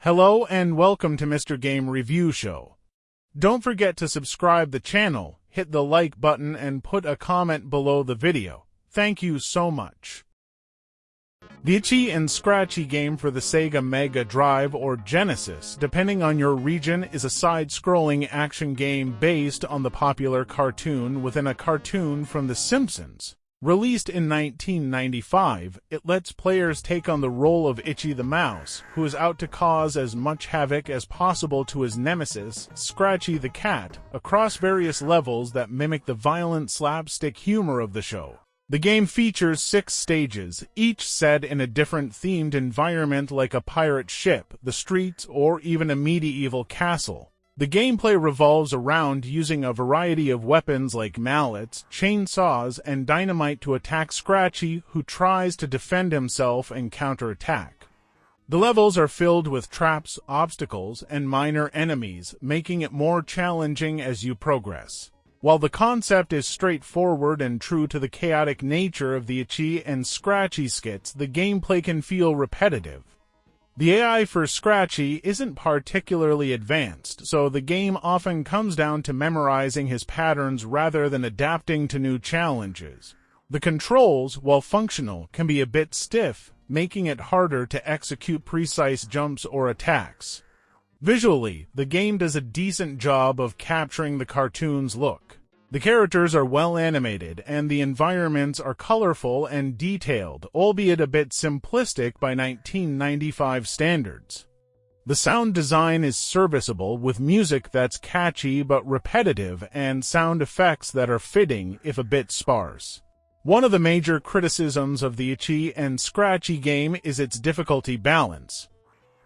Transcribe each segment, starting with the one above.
Hello and welcome to MR.Game Review Show. Don't forget to subscribe the channel, hit the like button and put a comment below the video. Thank you so much. The RickyC and Scratchy game for the Sega Mega Drive or Genesis, depending on your region, is a side-scrolling action game based on the popular cartoon within a cartoon from The Simpsons. Released in 1995, it lets players take on the role of Itchy the Mouse, who is out to cause as much havoc as possible to his nemesis, Scratchy the Cat, across various levels that mimic the violent slapstick humor of the show. The game features 6 stages, each set in a different themed environment like a pirate ship, the streets, or even a medieval castle. The gameplay revolves around using a variety of weapons like mallets, chainsaws, and dynamite to attack Scratchy, who tries to defend himself and counterattack. The levels are filled with traps, obstacles, and minor enemies, making it more challenging as you progress. While the concept is straightforward and true to the chaotic nature of the Itchy and Scratchy skits, the gameplay can feel repetitive. The AI for Scratchy isn't particularly advanced, so the game often comes down to memorizing his patterns rather than adapting to new challenges. The controls, while functional, can be a bit stiff, making it harder to execute precise jumps or attacks. Visually, the game does a decent job of capturing the cartoon's look. The characters are well animated, and the environments are colorful and detailed, albeit a bit simplistic by 1995 standards. The sound design is serviceable, with music that's catchy but repetitive and sound effects that are fitting, if a bit sparse. One of the major criticisms of the Itchy and Scratchy game is its difficulty balance.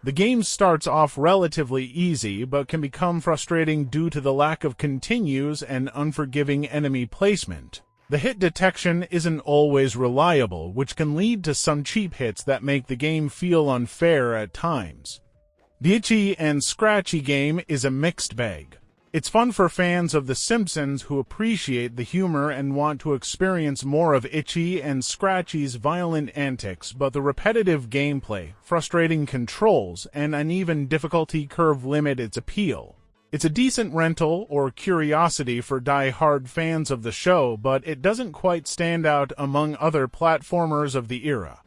The game starts off relatively easy, but can become frustrating due to the lack of continues and unforgiving enemy placement. The hit detection isn't always reliable, which can lead to some cheap hits that make the game feel unfair at times. The Itchy and Scratchy game is a mixed bag. It's fun for fans of The Simpsons who appreciate the humor and want to experience more of Itchy and Scratchy's violent antics, but the repetitive gameplay, frustrating controls, and uneven difficulty curve limit its appeal. It's a decent rental or curiosity for die-hard fans of the show, but it doesn't quite stand out among other platformers of the era.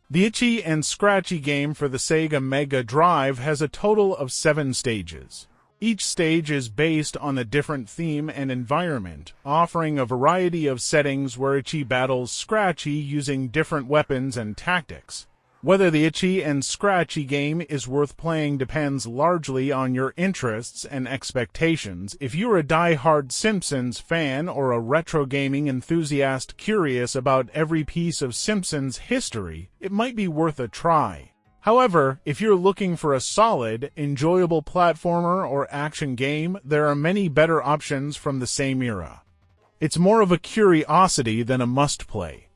The Itchy and Scratchy game for the Sega Mega Drive has a total of 7 stages. Each stage is based on a different theme and environment, offering a variety of settings where Itchy battles Scratchy using different weapons and tactics. Whether the Itchy and Scratchy game is worth playing depends largely on your interests and expectations. If you're a die-hard Simpsons fan or a retro gaming enthusiast curious about every piece of Simpsons history, it might be worth a try. However, if you're looking for a solid, enjoyable platformer or action game, there are many better options from the same era. It's more of a curiosity than a must-play.